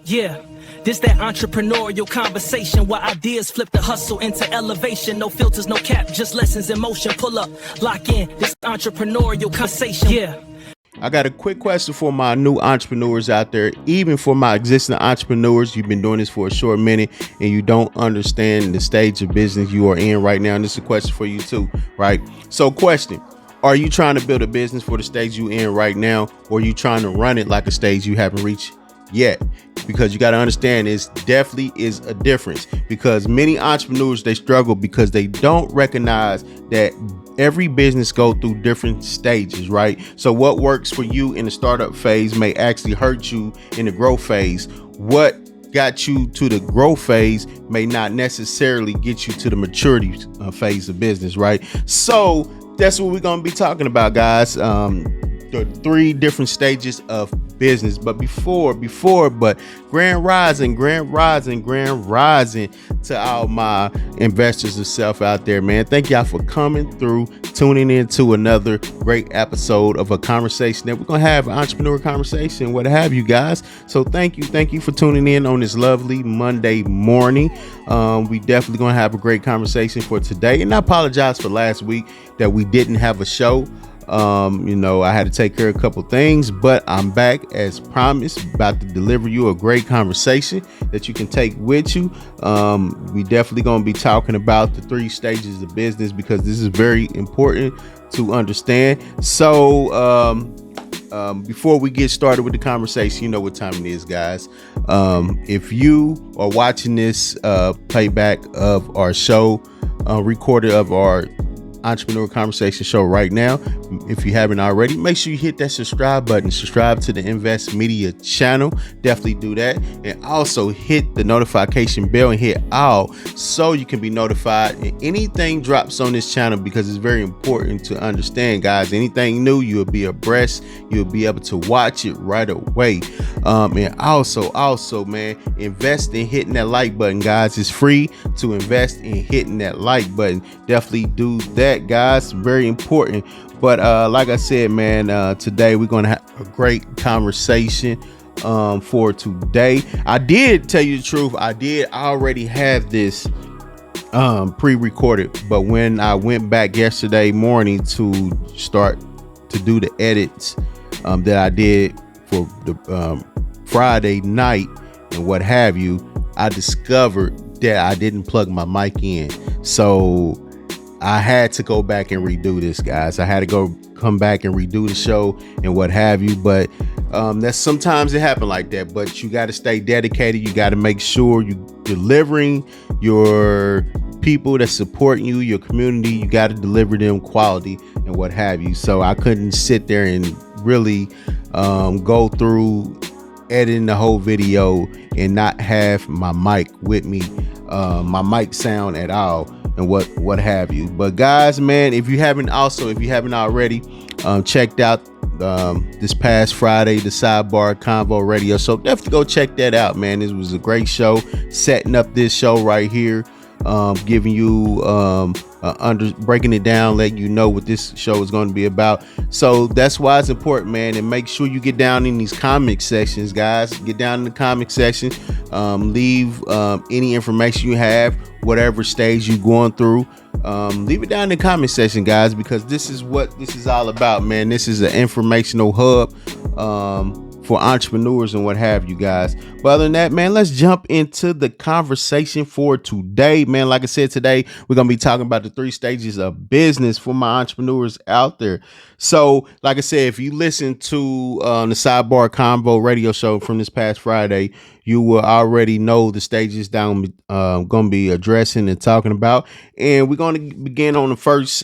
Yeah, this that entrepreneurial conversation where ideas flip the hustle into elevation. No filters, no cap, just lessons in motion. Pull up, lock in, this entrepreneurial conversation. Yeah. I got a quick question for my new entrepreneurs out there, even for my existing entrepreneurs. You've been doing this for a short minute and you don't understand the stage of business you are in right now. And this is a question for you too, right? So question, are you trying to build a business for the stage you're in right now? Or are you trying to run it like a stage you haven't reached yet? Because you got to understand this definitely is a difference, because many entrepreneurs, they struggle because they don't recognize that every business go through different stages, right? So what works for you in the startup phase may actually hurt you in the growth phase. What got you to the growth phase may not necessarily get you to the maturity phase of business, right? So that's what we're going to be talking about, guys. The 3 different stages of business. But before, grand rising to all my investors of self out there, man. Thank y'all for coming through, tuning in to another great episode of a conversation that we're gonna have, an entrepreneur conversation, what have you guys. So thank you for tuning in on this lovely Monday morning. We definitely gonna have a great conversation for today, and I apologize for last week that we didn't have a show. I had to take care of a couple things, but I'm back as promised, about to deliver you a great conversation that you can take with you. We definitely going to be talking about the 3 stages of business, because this is very important to understand. So, before we get started with the conversation, you know what time it is, guys. If you are watching this playback of our show, recorded of our Entrepreneur Conversation show right now, if you haven't already, make sure you hit that subscribe button. Subscribe to the Invest Media channel. Definitely do that. And also hit the notification bell and hit all, so you can be notified and anything drops on this channel, because it's very important to understand, guys. Anything new, you'll be abreast. You'll be able to watch it right away. And also, man, invest in hitting that like button, guys. It's free to invest in hitting that like button. Definitely do that, guys. Very important. But like I said, man, today we're gonna have a great conversation for today. I did tell you the truth, I did already have this pre-recorded, but when I went back yesterday morning to start to do the edits that I did for the Friday night and what have you, I discovered that I didn't plug my mic in. So I had to go back and redo this, guys. I had to come back and redo the show and what have you. But that's sometimes it happens like that. But you got to stay dedicated. You got to make sure you're delivering your people that support you, your community. You got to deliver them quality and what have you. So I couldn't sit there and really go through editing the whole video and not have my mic with me, my mic sound at all, and what have you. But guys, man, if you haven't already checked out this past Friday, the Sidebar Convo Radio show, definitely go check that out, man. This was a great show, setting up this show right here, giving you breaking it down, letting you know what this show is going to be about. So that's why it's important, man. And make sure you get down in these comment sections, guys. Get down in the comment section, leave any information you have, whatever stage you're going through, leave it down in the comment section, guys, because this is what this is all about, man. This is an informational hub for entrepreneurs and what have you, guys. But other than that, man, let's jump into the conversation for today, man. Like I said, today we're gonna be talking about the 3 stages of business for my entrepreneurs out there. So like I said, if you listen to the Sidebar Convo Radio show from this past Friday, you will already know the stages down gonna be addressing and talking about. And we're gonna begin on the first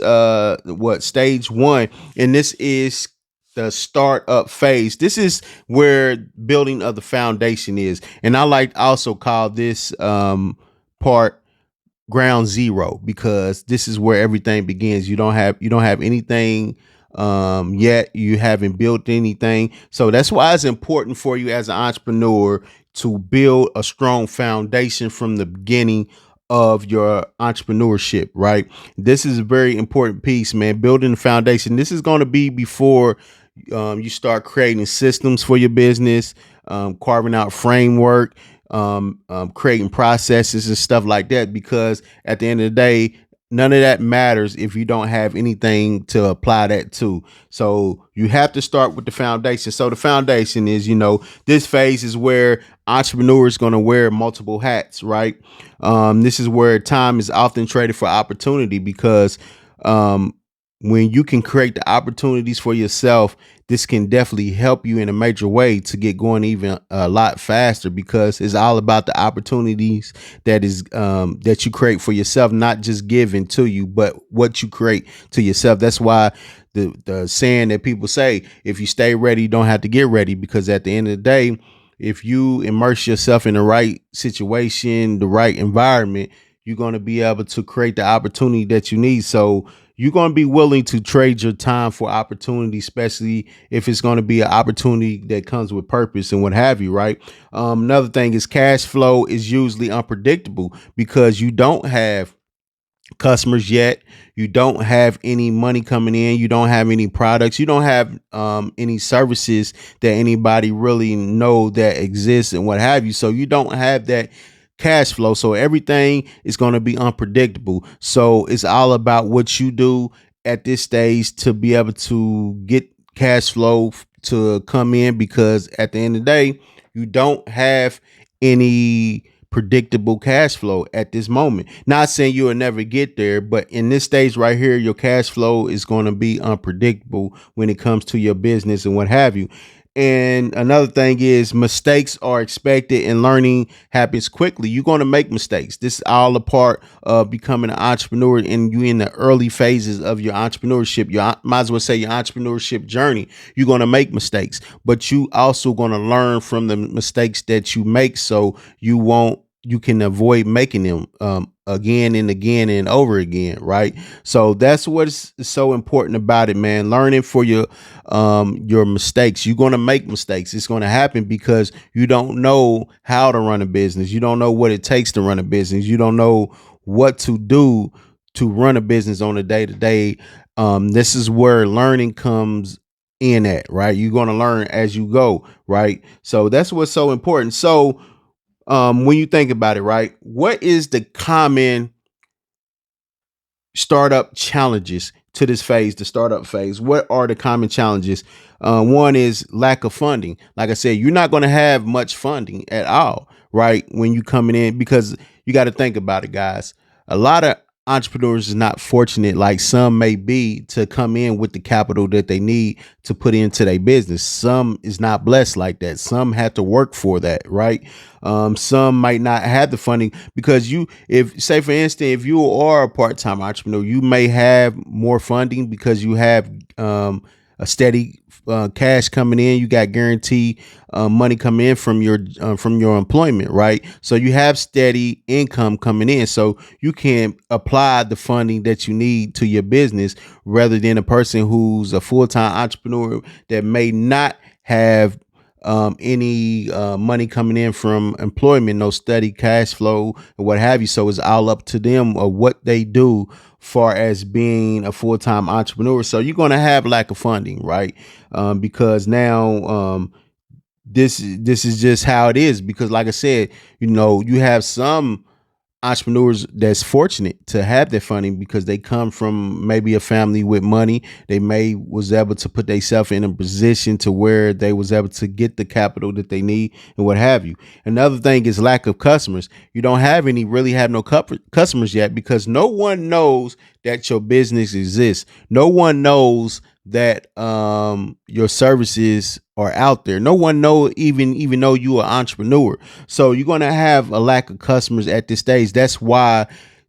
stage 1, and this is the startup phase. This is where building of the foundation is. And I like to also call this part ground zero, because this is where everything begins. You don't have anything yet. You haven't built anything. So that's why it's important for you as an entrepreneur to build a strong foundation from the beginning of your entrepreneurship, right? This is a very important piece, man. Building the foundation. This is going to be before you start creating systems for your business, carving out framework, creating processes and stuff like that. Because at the end of the day, none of that matters if you don't have anything to apply that to. So you have to start with the foundation. So the foundation is, this phase is where entrepreneurs going to wear multiple hats, right? This is where time is often traded for opportunity, because when you can create the opportunities for yourself, this can definitely help you in a major way to get going even a lot faster, because it's all about the opportunities that you create for yourself, not just given to you, but what you create to yourself. That's why the saying that people say, if you stay ready, you don't have to get ready, because at the end of the day, if you immerse yourself in the right situation, the right environment, you're going to be able to create the opportunity that you need. So you're going to be willing to trade your time for opportunity, especially if it's going to be an opportunity that comes with purpose and what have you, right? Another thing is cash flow is usually unpredictable, because you don't have customers yet. You don't have any money coming in. You don't have any products. You don't have any services that anybody really know that exists and what have you. So you don't have that cash flow. So everything is going to be unpredictable. So it's all about what you do at this stage to be able to get cash flow to come in, because at the end of the day, you don't have any predictable cash flow at this moment. Not saying you will never get there, but in this stage right here, your cash flow is going to be unpredictable when it comes to your business and what have you. And another thing is, mistakes are expected and learning happens quickly. You're going to make mistakes. This is all a part of becoming an entrepreneur, and you in the early phases of your entrepreneurship. You might as well say your entrepreneurship journey. You're going to make mistakes, but you also going to learn from the mistakes that you make, so you can avoid making them again and again and over again, right? So that's what's so important about it, man. Learning for your mistakes. You're going to make mistakes. It's going to happen because you don't know how to run a business. You don't know what it takes to run a business. You don't know what to do to run a business on a day-to-day. This is where learning comes in at, right? You're going to learn as you go, right? So that's what's so important. So when you think about it, right, what is the common startup challenges to this phase, the startup phase? What are the common challenges? One is lack of funding. Like I said, you're not going to have much funding at all, right, when you coming in, because you got to think about it, guys. A lot of entrepreneurs is not fortunate like some may be to come in with the capital that they need to put into their business. Some is not blessed like that. Some have to work for that, right? Some might not have the funding, because if say for instance, if you are a part-time entrepreneur, you may have more funding because you have a steady cash coming in. You got guaranteed money coming in from your employment, right? So you have steady income coming in, so you can apply the funding that you need to your business, rather than a person who's a full-time entrepreneur that may not have any money coming in from employment, no steady cash flow and what have you. So it's all up to them of what they do far as being a full-time entrepreneur. So you're going to have lack of funding, right? Because now this is just how it is, because like I said, you have some entrepreneurs that's fortunate to have their funding because they come from maybe a family with money. They may was able to put themselves in a position to where they was able to get the capital that they need and what have you. Another thing is lack of customers. You don't really have no customers yet, because no one knows that your business exists. No one knows that your services are out there. No one know, even though you are an entrepreneur. So you're going to have a lack of customers at this stage. That's why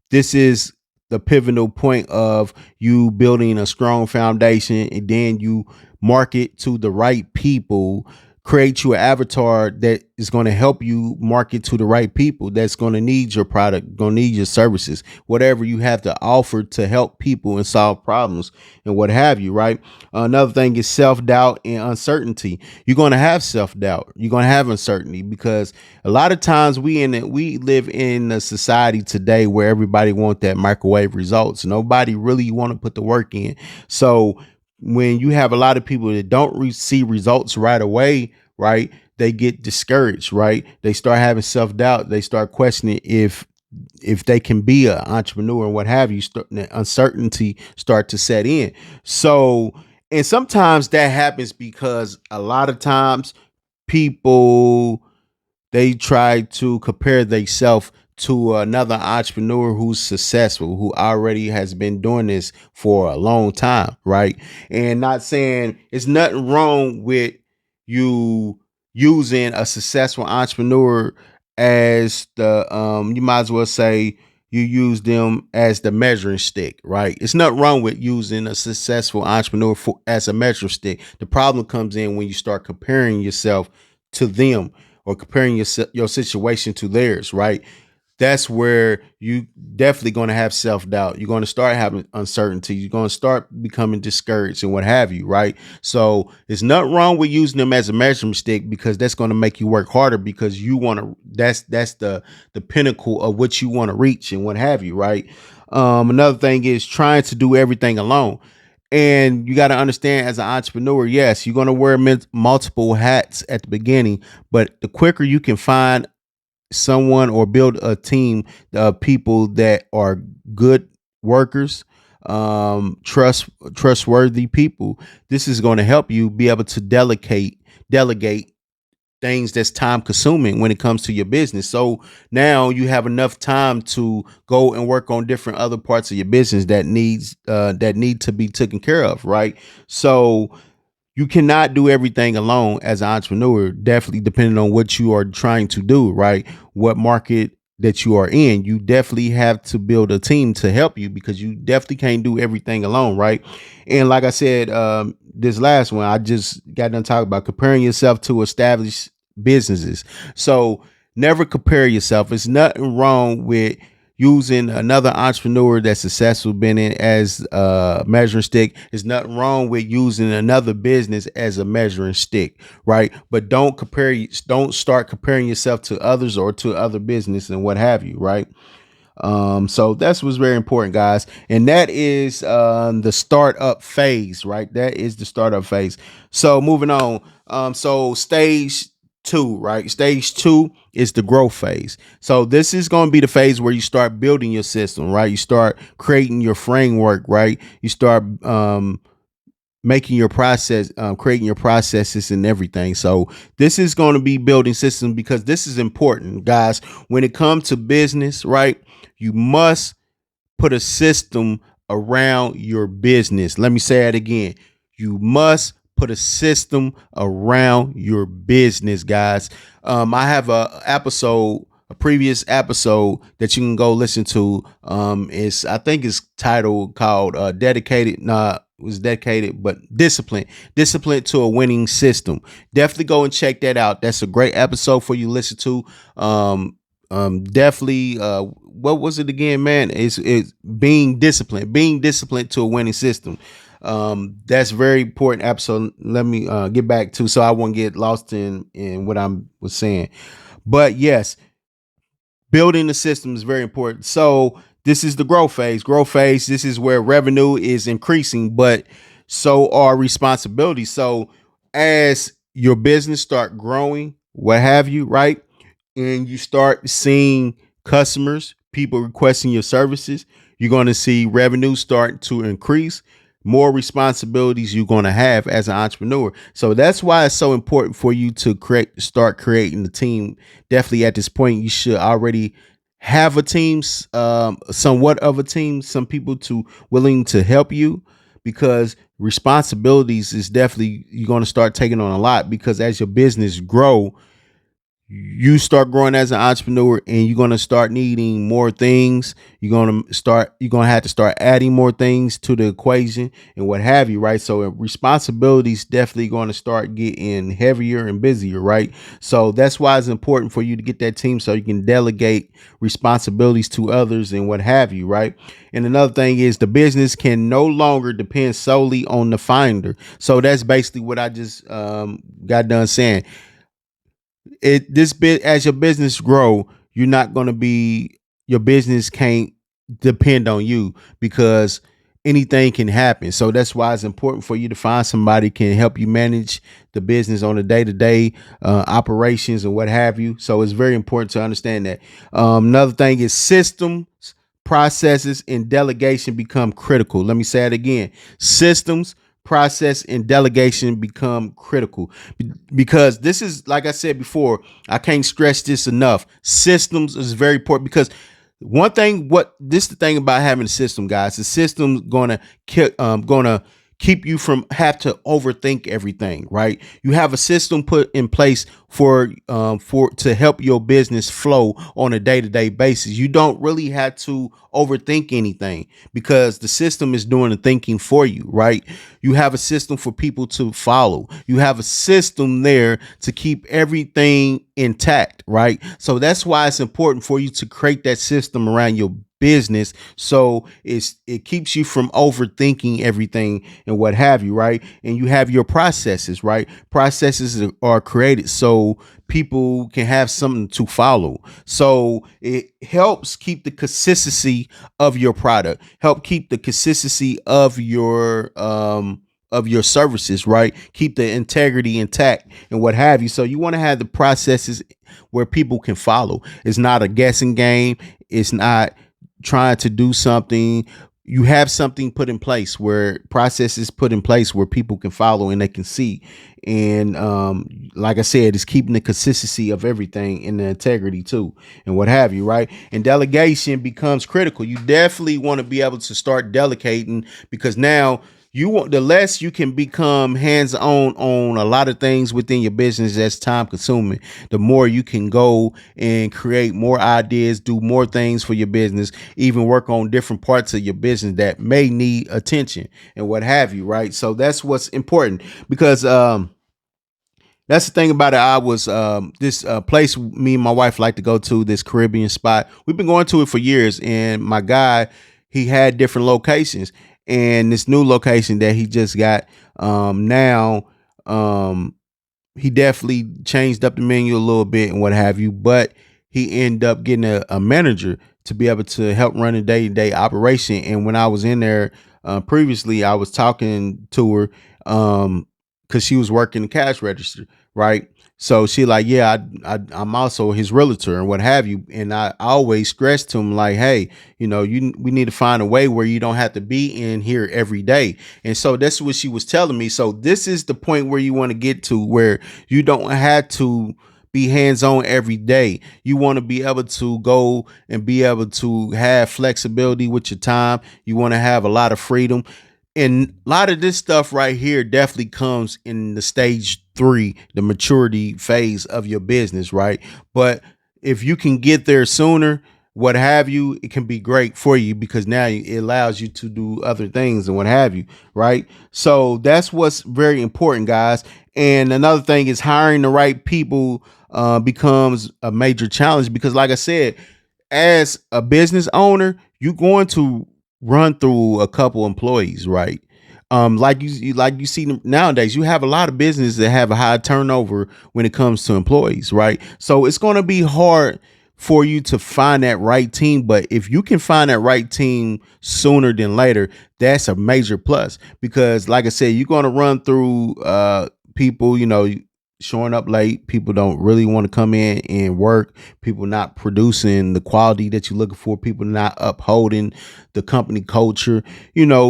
this is the pivotal point of you building a strong foundation, and then you market to the right people. Create you an avatar that is going to help you market to the right people that's going to need your product, going to need your services, whatever you have to offer to help people and solve problems and what have you, right? Another thing is self-doubt and uncertainty. You're going to have self-doubt. You're going to have uncertainty, because a lot of times we live in a society today where everybody wants that microwave results. Nobody really want to put the work in. So when you have a lot of people that don't see results right away, right, they get discouraged, right? They start having self-doubt. They start questioning if they can be an entrepreneur and what have you. Uncertainty start to set in. So, and sometimes that happens because a lot of times people, they try to compare themselves to another entrepreneur who's successful, who already has been doing this for a long time, right? And not saying it's nothing wrong with you using a successful entrepreneur as the you might as well say you use them as the measuring stick, right? It's nothing wrong with using a successful entrepreneur as a measuring stick. The problem comes in when you start comparing yourself to them or comparing your situation to theirs, right? That's where you definitely going to have self-doubt. You're going to start having uncertainty. You're going to start becoming discouraged and what have you, right? So there's nothing wrong with using them as a measurement stick because that's going to make you work harder because you want to, that's the pinnacle of what you want to reach and what have you, right? Another thing is trying to do everything alone. And you got to understand as an entrepreneur, yes, you're going to wear multiple hats at the beginning, but the quicker you can find someone or build a team of people that are good workers, trustworthy people, this is going to help you be able to delegate things that's time consuming when it comes to your business. So now you have enough time to go and work on different other parts of your business that need to be taken care of, right? So you cannot do everything alone as an entrepreneur, definitely depending on what you are trying to do, right? What market that you are in. You definitely have to build a team to help you because you definitely can't do everything alone, right? And like I said, this last one, I just got done talking about comparing yourself to established businesses. So never compare yourself. It's nothing wrong with using another entrepreneur that's successful been in as a measuring stick. There's nothing wrong with using another business as a measuring stick, right? But don't start comparing yourself to others or to other business and what have you, right? So that's what's very important, guys. And that is the startup phase, right? That is the startup phase. So moving on. So stage two, right? Stage two is the growth phase. So this is going to be the phase where you start building your system, right? You start creating your framework, right? You start making your process, creating your processes and everything. So this is going to be building systems because this is important, guys. When it comes to business, right? You must put a system around your business. Let me say it again. You must put a system around your business, guys. I have a previous episode that you can go listen to. I think it's titled called Dedicated. It was dedicated, but discipline to a winning system. Definitely go and check that out. That's a great episode for you to listen to. Definitely. What was it again, man? It's being disciplined to a winning system. That's very important episode. Let me get back to, so I won't get lost in what I was saying. But yes, building the system is very important. So this is the growth phase. This is where revenue is increasing, but so are responsibilities. So as your business start growing, what have you, right? And you start seeing customers, people requesting your services, you're going to see revenue start to increase, more responsibilities you're going to have as an entrepreneur. So that's why it's so important for you to start creating the team. Definitely at this point, you should already have a team, somewhat of a team, some people willing to help you, because responsibilities is definitely, you're going to start taking on a lot, because as your business grow, you start growing as an entrepreneur and you're going to start needing more things. You're going to have to start adding more things to the equation and what have you, right? So responsibilities definitely going to start getting heavier and busier, right? So that's why it's important for you to get that team so you can delegate responsibilities to others and what have you, right? And another thing is the business can no longer depend solely on the finder. So that's basically what I just got done saying. As your business grow, your business can't depend on you, because anything can happen. So that's why it's important for you to find somebody can help you manage the business on a day-to-day operations and what have you. So it's very important to understand that. Another thing is systems, processes, and delegation become critical. Let me say it again. Systems, process, and delegation become critical because this is, like I said before, I can't stress this enough. Systems is very important because one thing, what this is the thing about having a system, guys. The system's gonna keep you from have to overthink everything, right? You have a system put in place for to help your business flow on a day-to-day basis. You don't really have to overthink anything because the system is doing the thinking for you, right? You have a system for people to follow. You have a system there to keep everything intact, right? So that's why it's important for you to create that system around your business so it keeps you from overthinking everything and what have you, right? And you have your processes, right? Processes are created so people can have something to follow. So it helps keep the consistency of your product, help keep the consistency of your services, right? Keep the integrity intact and what have you. So you want to have the processes where people can follow. It's not a guessing game. It's not trying to do something. You have something put in place where processes put in place where people can follow and they can see. And like I said, it's keeping the consistency of everything and the integrity too and what have you, right? And delegation becomes critical. You definitely want to be able to start delegating because now the less you can become hands-on a lot of things within your business that's time consuming, the more you can go and create more ideas, do more things for your business, even work on different parts of your business that may need attention and what have you, right? So that's what's important because that's the thing about it. I was this place me and my wife like to go to, this Caribbean spot. We've been going to it for years, and my guy, he had different locations. And this new location that he just got now, he definitely changed up the menu a little bit and what have you. But he ended up getting a manager to be able to help run a day-to-day operation. And when I was in there previously, I was talking to her because she was working the cash register, right? So she like, yeah, I'm also his realtor and what have you. And I always stress to him like, hey, we need to find a way where you don't have to be in here every day. And so that's what she was telling me. So this is the point where you want to get to where you don't have to be hands-on every day. You want to be able to go and be able to have flexibility with your time. You want to have a lot of freedom. And a lot of this stuff right here definitely comes in the stage 3, the maturity phase of your business, right? But if you can get there sooner, what have you, it can be great for you because now it allows you to do other things and what have you, right? So that's what's very important, guys. And another thing is hiring the right people becomes a major challenge because, like I said, as a business owner, you're going to run through a couple employees, right? Like you see nowadays, you have a lot of businesses that have a high turnover when it comes to employees, right? So it's going to be hard for you to find that right team. But if you can find that right team sooner than later, that's a major plus because, like I said, you're going to run through people, showing up late. People don't really want to come in and work. People not producing the quality that you're looking for. People not upholding the company culture,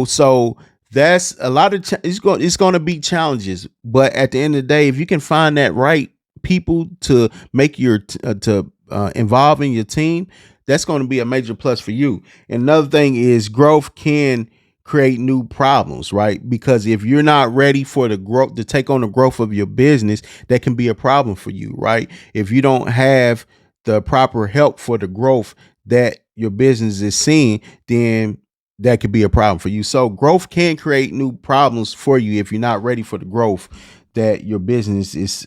so that's a lot of it's going to be challenges. But at the end of the day, if you can find that right people to make involve in your team, that's going to be a major plus for you. And another thing is growth can create new problems, right? Because if you're not ready for the growth to take on the growth of your business, that can be a problem for you, right? If you don't have the proper help for the growth that your business is seeing, then that could be a problem for you. So growth can create new problems for you if you're not ready for the growth that your business is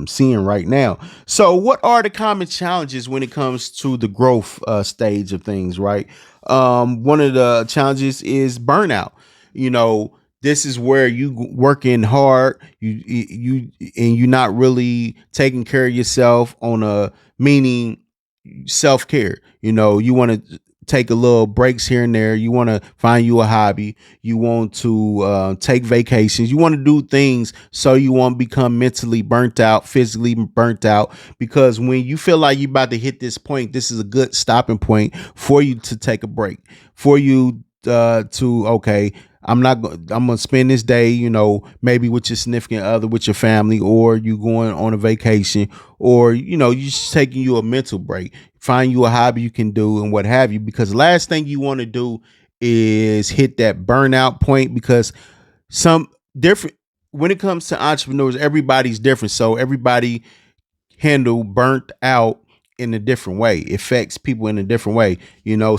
seeing right now. So what are the common challenges when it comes to the growth stage of things, right? One of the challenges is burnout. This is where you working hard, you and you're not really taking care of yourself on a meaning self-care. You want to take a little breaks here and there. You want to find you a hobby. You want to take vacations. You want to do things so you won't become mentally burnt out, physically burnt out. Because when you feel like you're about to hit this point, this is a good stopping point for you to take a break, for you to, okay, I'm gonna spend this day, maybe with your significant other, with your family, or you going on a vacation, or you just taking you a mental break. Find you a hobby you can do and what have you, because the last thing you want to do is hit that burnout point. Because some different when it comes to entrepreneurs, everybody's different, so everybody handle burnt out in a different way. It affects people in a different way,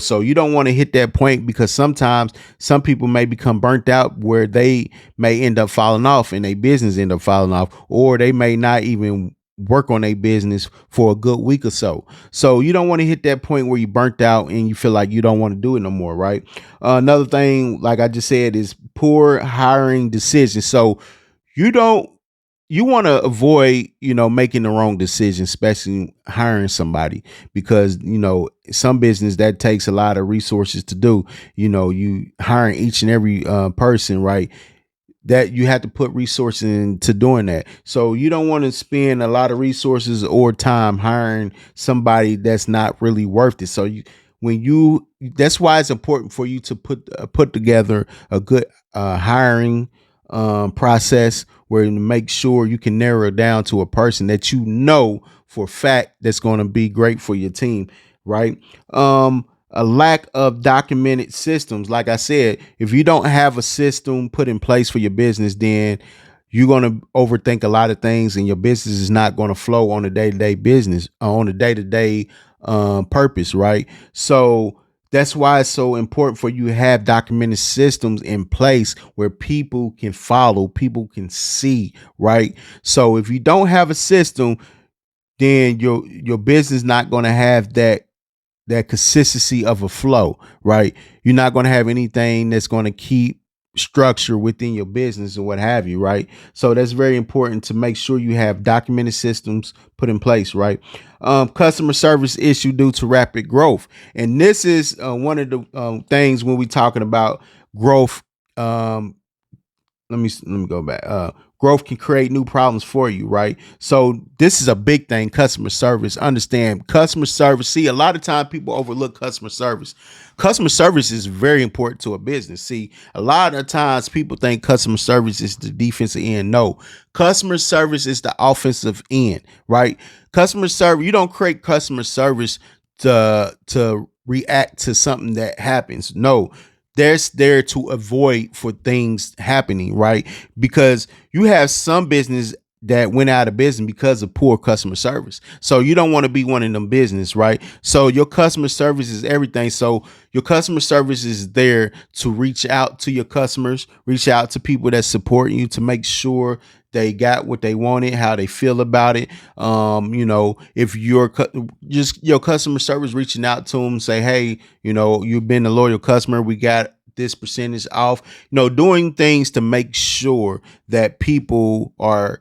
so you don't want to hit that point, because sometimes some people may become burnt out where they may end up falling off and their business end up falling off, or they may not even work on a business for a good week or so you don't want to hit that point where you burnt out and you feel like you don't want to do it no more, right? Another thing, like I just said, is poor hiring decisions. So you don't you want to avoid making the wrong decision, especially hiring somebody, because some business that takes a lot of resources to do. You hiring each and every person, right? That you have to put resources into doing that. So you don't want to spend a lot of resources or time hiring somebody that's not really worth it. So that's why it's important for you to put together a good hiring process, where you make sure you can narrow it down to a person that for a fact that's going to be great for your team, right? A lack of documented systems. Like I said, if you don't have a system put in place for your business, then you're going to overthink a lot of things, and your business is not going to flow on a day-to-day business, on a day-to-day purpose, right? So that's why it's so important for you to have documented systems in place where people can follow, people can see, right? So if you don't have a system, then your business not going to have that consistency of a flow, right? You're not going to have anything that's going to keep structure within your business and what have you, right? So that's very important to make sure you have documented systems put in place, right? Customer service issue due to rapid growth. And this is one of the things when we talking about growth. Let me go back. Growth can create new problems for you, right? So this is a big thing. Customer service. Understand customer service. See, a lot of time people overlook customer service. Customer service is very important to a business. See, a lot of times people think customer service is the defensive end. No, customer service is the offensive end, right? Customer service. You don't create customer service to react to something that happens. No, there's there to avoid for things happening, right? Because you have some business that went out of business because of poor customer service. So you don't want to be one of them business, right? So your customer service is everything. So your customer service is there to reach out to your customers, reach out to people that support you, to make sure they got what they wanted, how they feel about it. If just your customer service reaching out to them, say, hey, you've been a loyal customer, we got this percentage off, doing things to make sure that people are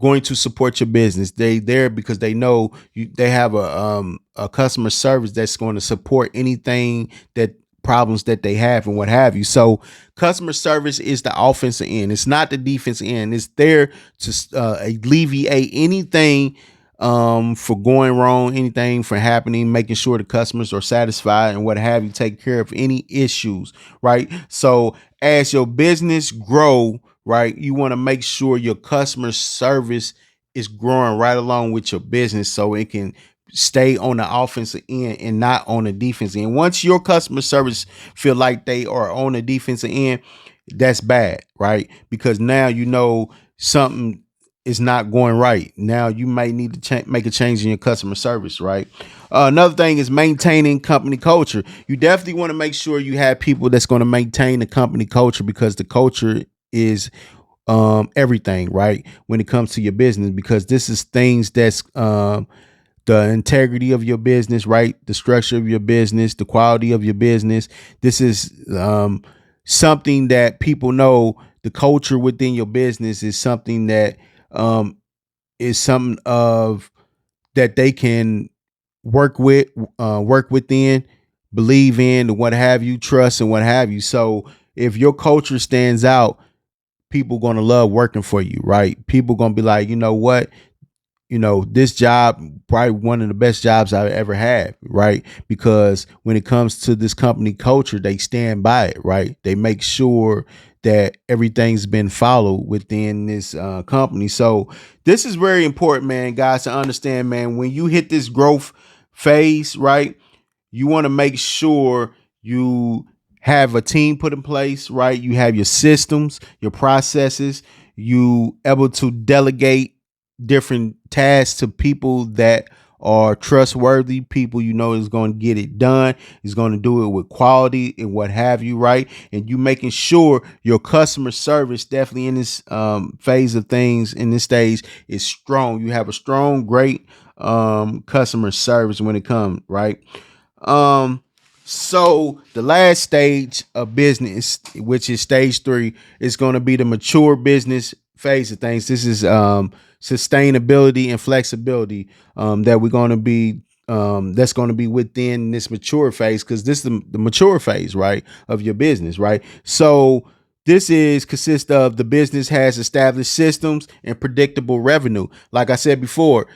going to support your business. They there because they know they have a customer service that's going to support anything that problems that they have and what have you. So customer service is the offensive end. It's not the defensive end. It's there to alleviate anything for going wrong, anything for happening, making sure the customers are satisfied and what have you, take care of any issues, right? So as your business grow, right, you want to make sure your customer service is growing right along with your business, so it can stay on the offensive end and not on the defensive end. Once your customer service feel like they are on the defensive end, that's bad, right? Because now something is not going right. Now you might need to make a change in your customer service, right? Another thing is maintaining company culture. You definitely want to make sure you have people that's going to maintain the company culture, because the culture is everything, right? When it comes to your business, because this is things that's the integrity of your business, right? The structure of your business, the quality of your business. This is something that people know. The culture within your business is something that is something of that they can work within, believe in and what have you, trust and what have you. So if your culture stands out, people going to love working for you, right? People going to be like, you know what? This job probably one of the best jobs I've ever had, right? Because when it comes to this company culture, they stand by it, right? They make sure that everything's been followed within this company. So this is very important, man, guys, to understand, man, when you hit this growth phase, right? You want to make sure you have a team put in place, right? You have your systems, your processes, you able to delegate different tasks to people that are trustworthy, people is going to get it done, is going to do it with quality and what have you, right? And you making sure your customer service definitely in this phase of things, in this stage, is strong. You have a strong, great customer service when it comes, right? So the last stage of business, which is stage 3, is going to be the mature business phase of things. This is sustainability and flexibility that we're going to be that's going to be within this mature phase, because this is the mature phase, right, of your business, right? So this is consists of the business has established systems and predictable revenue. Like I said before,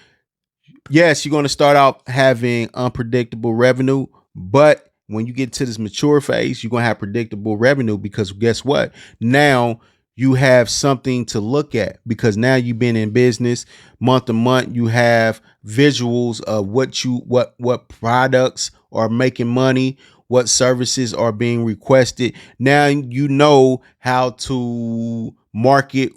yes, you're going to start out having unpredictable revenue, but when you get to this mature phase, you're going to have predictable revenue, because guess what? Now you have something to look at, because now you've been in business month to month. You have visuals of what products are making money, what services are being requested. Now you know how to market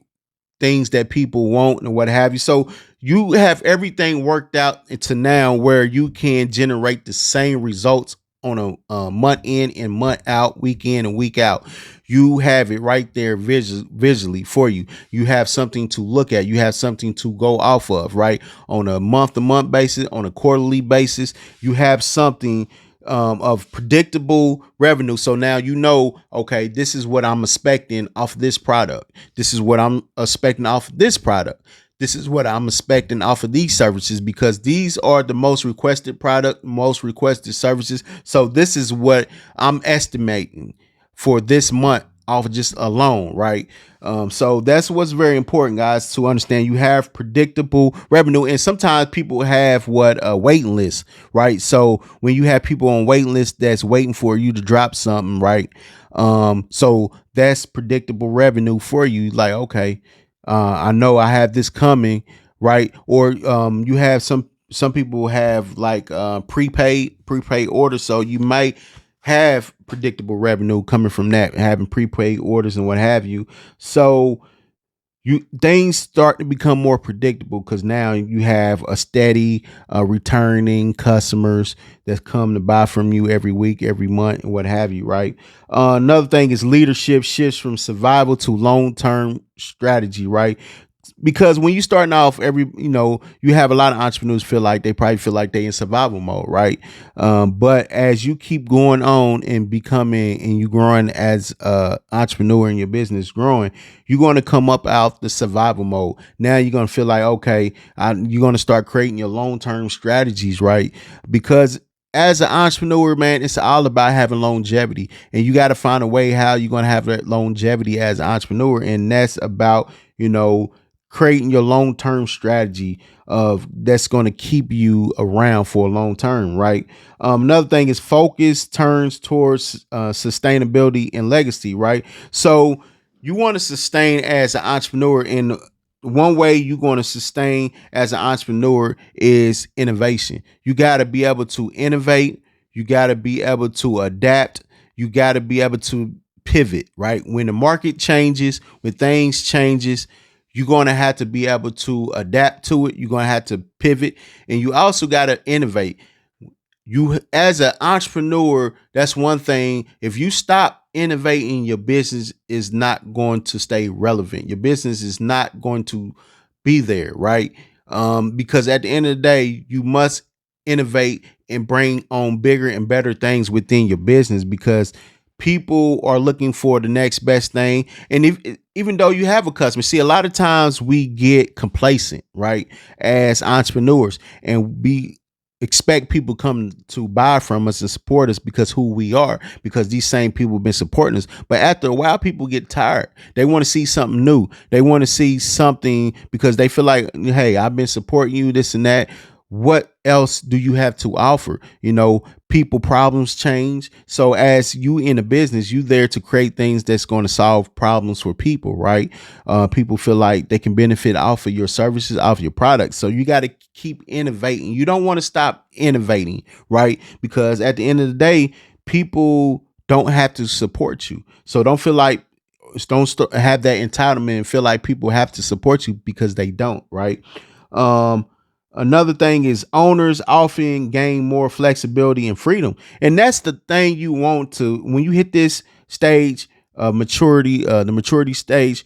things that people want and what have you. So you have everything worked out into now where you can generate the same results on a month in and month out, week in and week out. You have it right there visually for you. You have something to look at. You have something to go off of, right? On a month to month basis, on a quarterly basis, you have something of predictable revenue. So now okay, this is what I'm expecting off this product. This is what I'm expecting off this product. This is what I'm expecting off of these services, because these are the most requested product, most requested services. So this is what I'm estimating for this month off of just alone, right? So that's what's very important, guys, to understand. You have predictable revenue, and sometimes people have a waiting list, right? So when you have people on waiting list that's waiting for you to drop something, right? So that's predictable revenue for you. Like, okay, I know I have this coming, right? Or you have some people have like prepaid orders, so you might have predictable revenue coming from that, having prepaid orders and what have you. So things start to become more predictable, because now you have a steady returning customers that come to buy from you every week, every month, and what have you, right? Another thing is leadership shifts from survival to long-term strategy, right? Because when you starting off, you have a lot of entrepreneurs probably feel like they in survival mode, right? But as you keep going on and becoming and you growing as a entrepreneur in your business growing, you're going to come up out the survival mode. Now you're going to feel like, okay, you're going to start creating your long-term strategies, right? Because as an entrepreneur, man, it's all about having longevity, and you got to find a way how you're going to have that longevity as an entrepreneur. And that's about, creating your long-term strategy of that's going to keep you around for a long term, right? Another thing is focus turns towards sustainability and legacy, right? So you want to sustain as an entrepreneur, and one way you're going to sustain as an entrepreneur is innovation. You got to be able to innovate. You got to be able to adapt. You got to be able to pivot, right? When the market changes, when things changes, you're going to have to be able to adapt to it. You're going to have to pivot, and you also got to innovate. You, as an entrepreneur, that's one thing. If you stop innovating, your business is not going to stay relevant. Your business is not going to be there, right? Because at the end of the day, you must innovate and bring on bigger and better things within your business, because people are looking for the next best thing. And even though you have a customer, see, a lot of times we get complacent, right, as entrepreneurs, and expect people come to buy from us and support us because who we are, because these same people have been supporting us. But after a while, people get tired. They want to see something new. They want to see something because they feel like, hey, I've been supporting you, this and that. What else do you have to offer? People problems change. So as you in a business, you there to create things that's going to solve problems for people, right? People feel like they can benefit off of your services, off of your products. So you got to keep innovating. You don't want to stop innovating, right? Because at the end of the day, people don't have to support you. So don't feel like have that entitlement and feel like people have to support you because they don't, right? Um, Another thing is owners often gain more flexibility and freedom. And that's the thing you want to, when you hit this stage of maturity, the maturity stage,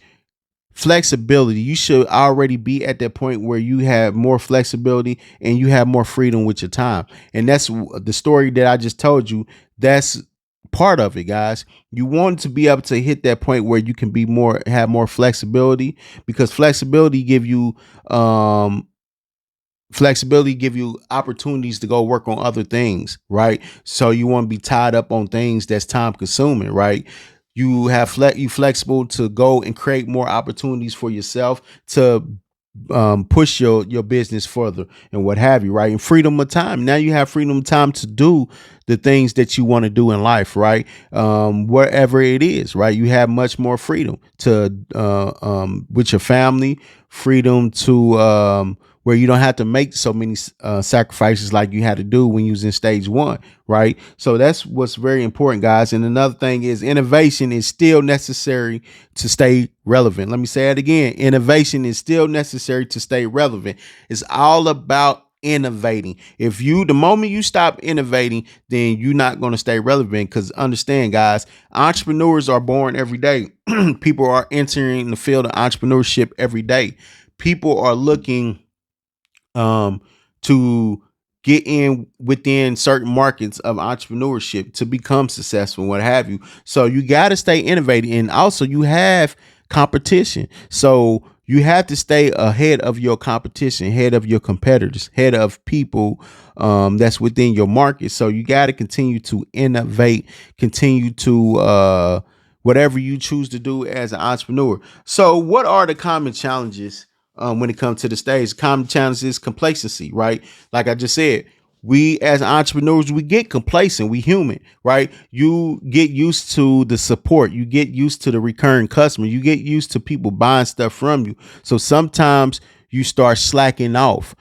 flexibility, you should already be at that point where you have more flexibility and you have more freedom with your time. And that's the story that I just told you. That's part of it, guys. You want to be able to hit that point where you can have more flexibility, because flexibility give you opportunities to go work on other things, right? So you want to be tied up on things that's time consuming, right? You have you flexible to go and create more opportunities for yourself to push your business further and what have you, right? And freedom of time. Now you have freedom of time to do the things that you want to do in life, right? Wherever it is, right? You have much more freedom to with your family, freedom to where you don't have to make so many sacrifices like you had to do when you was in stage one, right? So that's what's very important, guys. And another thing is innovation is still necessary to stay relevant. Let me say it again. Innovation is still necessary to stay relevant. It's all about innovating. The moment you stop innovating, then you're not going to stay relevant, because understand, guys, entrepreneurs are born every day. People are entering the field of entrepreneurship every day. People are looking to get in within certain markets of entrepreneurship to become successful, what have you. So you got to stay innovating, and also you have competition. So you have to stay ahead of your competition, ahead of your competitors, ahead of people that's within your market. So you got to continue to innovate, continue to whatever you choose to do as an entrepreneur. So what are the common challenges when it comes to the stage? Common challenge is complacency, right? Like I just said, we as entrepreneurs, we get complacent. We human, right? You get used to the support. You get used to the recurring customer. You get used to people buying stuff from you. So sometimes you start slacking off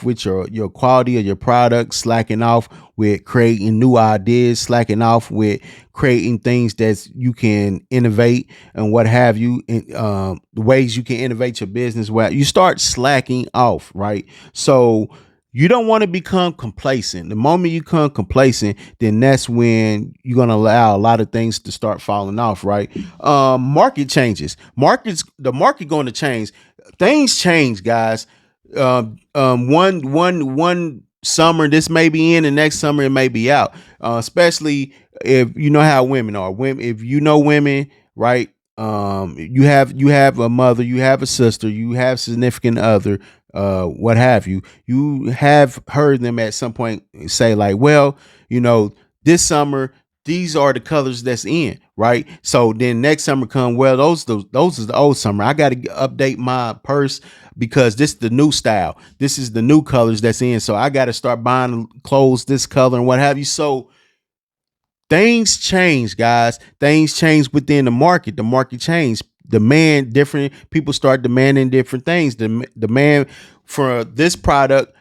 with your quality of your product, slacking off with creating new ideas, slacking off with creating things that you can innovate and what have you, the ways you can innovate your business. Where you start slacking off, right? So you don't want to become complacent. The moment you become complacent, then that's when you're going to allow a lot of things to start falling off, right? Market changes. The market going to change. Things change, guys. One summer this may be in, the next summer it may be out. Especially if you know how women are. If you know women, right? You have a mother, you have a sister, you have significant other, what have you. You have heard them at some point say like, well, this summer these are the colors that's in, right? So then next summer come, well, those is the old summer. I got to update my purse because this is the new style. This is the new colors that's in. So I got to start buying clothes this color and what have you. So things change, guys. Things change within the market. The market change. Demand different. People start demanding different things. The demand for this product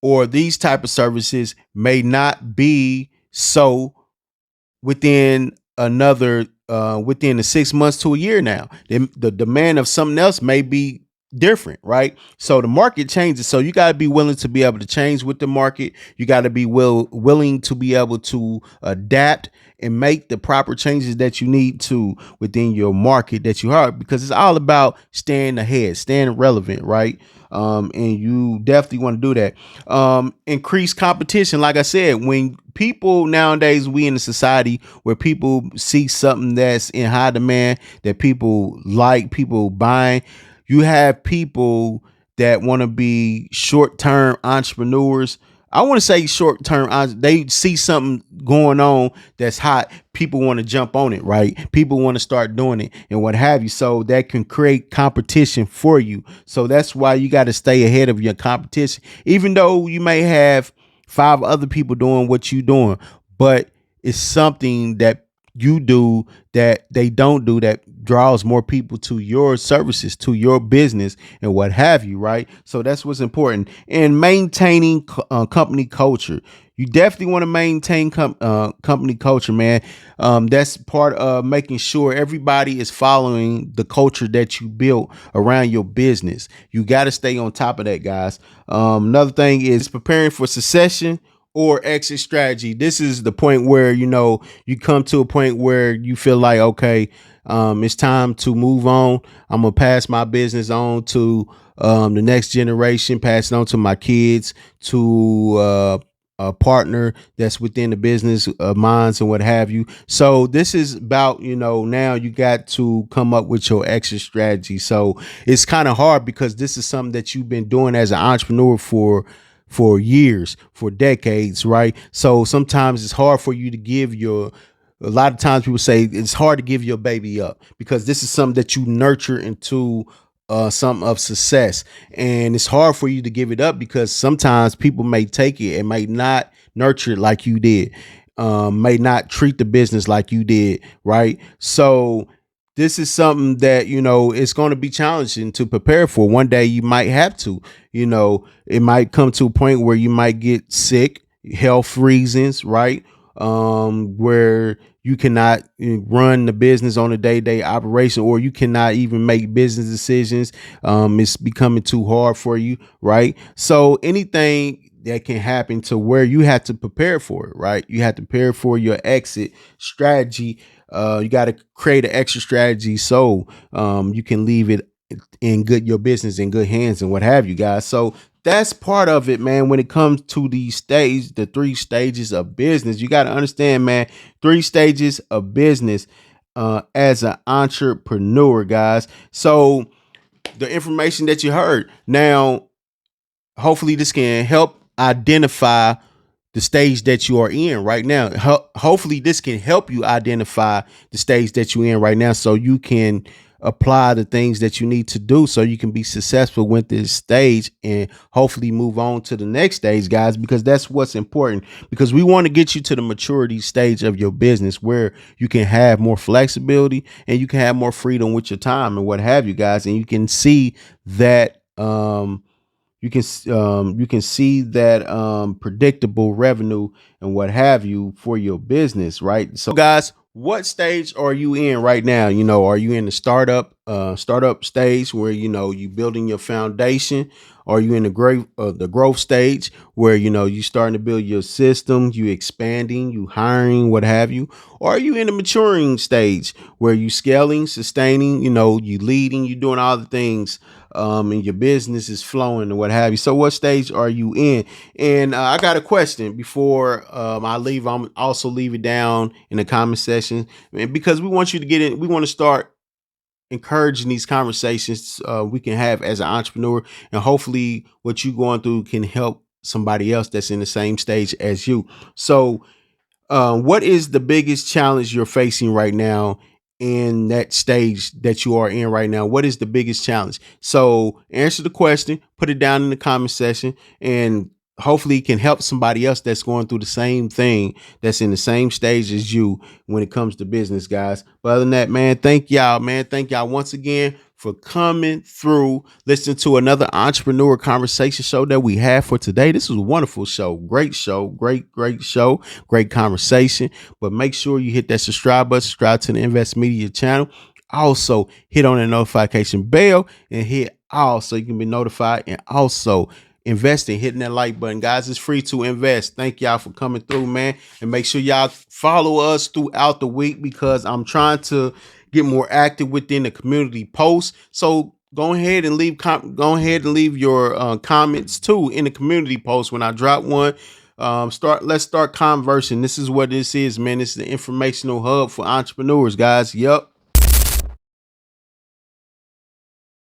or these type of services may not be so within within the 6 months to a year now. The demand of something else may be different, right? So the market changes. So you got to be willing to be able to change with the market. You got to be willing to be able to adapt and make the proper changes that you need to within your market that you are, because it's all about staying ahead, staying relevant, right? And you definitely want to do that. Increase competition. Like I said, when people nowadays, we in a society where people see something that's in high demand, that people like, people buying, you have people that want to be short-term entrepreneurs I want to say short term, they see something going on that's hot. People want to jump on it, right? People want to start doing it and what have you. So that can create competition for you. So that's why you got to stay ahead of your competition, even though you may have 5 other people doing what you doing, but it's something that you do that they don't do that draws more people to your services, to your business and what have you, right? So that's what's important. And maintaining company culture. You definitely want to maintain company culture, man. That's part of making sure everybody is following the culture that you built around your business. You got to stay on top of that, guys. Another thing is preparing for succession or exit strategy. This is the point where, you come to a point where you feel like, okay, it's time to move on. I'm going to pass my business on to the next generation, pass it on to my kids, to a partner that's within the business minds and what have you. So this is about, now you got to come up with your exit strategy. So it's kind of hard because this is something that you've been doing as an entrepreneur for years, for decades, right? So sometimes it's hard for you to give a lot of times people say it's hard to give your baby up because this is something that you nurture into something of success. And it's hard for you to give it up because sometimes people may take it and may not nurture it like you did, may not treat the business like you did, right? So this is something that, it's going to be challenging to prepare for. One day you might have to, it might come to a point where you might get sick, health reasons, right? Where you cannot run the business on a day-to-day operation, or you cannot even make business decisions. It's becoming too hard for you, right? So anything that can happen to where you have to prepare for it, right? You have to prepare for your exit strategy. You got to create an exit strategy so you can leave it in your business in good hands and what have you, guys. So that's part of it, man. When it comes to the 3 stages of business, you got to understand, man, 3 stages of business as an entrepreneur, guys. So the information that you heard now, hopefully this can help identify the stage that you are in right now. Hopefully this can help you identify the stage that you're in right now so you can apply the things that you need to do so you can be successful with this stage and hopefully move on to the next stage, guys, because that's what's important, because we want to get you to the maturity stage of your business where you can have more flexibility and you can have more freedom with your time and what have you, guys. And you can see that you can see that predictable revenue and what have you for your business, right? So guys, what stage are you in right now? Are you in the startup stage where you building your foundation? Are you in the growth stage where you starting to build your system, you expanding, you hiring, what have you? Or are you in the maturing stage where you scaling, sustaining, you leading, you doing all the things and your business is flowing and what have you? So what stage are you in? And I got a question before I leave. I'm also leave it down in the comment section, because we want you to get in. We want to start encouraging these conversations we can have as an entrepreneur, and hopefully what you going through can help somebody else that's in the same stage as you. So what is the biggest challenge you're facing right now in that stage that you are in right now? What is the biggest challenge? So answer the question, put it down in the comment section, and hopefully it can help somebody else that's going through the same thing, that's in the same stage as you when it comes to business, guys. But other than that, man, thank y'all, man. Thank y'all once again for coming through, listening to another entrepreneur conversation show that we have for today. This was a wonderful show. Great show. Great show. Great conversation. But make sure you hit that subscribe button, subscribe to the Invest Media channel. Also hit on the notification bell and hit all so you can be notified, and also investing, hitting that like button, guys. It's free to invest. Thank y'all for coming through, man. And make sure y'all follow us throughout the week, because I'm trying to get more active within the community posts. So go ahead and leave your comments too in the community post when I drop one. Let's start conversing. This is what this is, man. This is the informational hub for entrepreneurs, guys. Yep.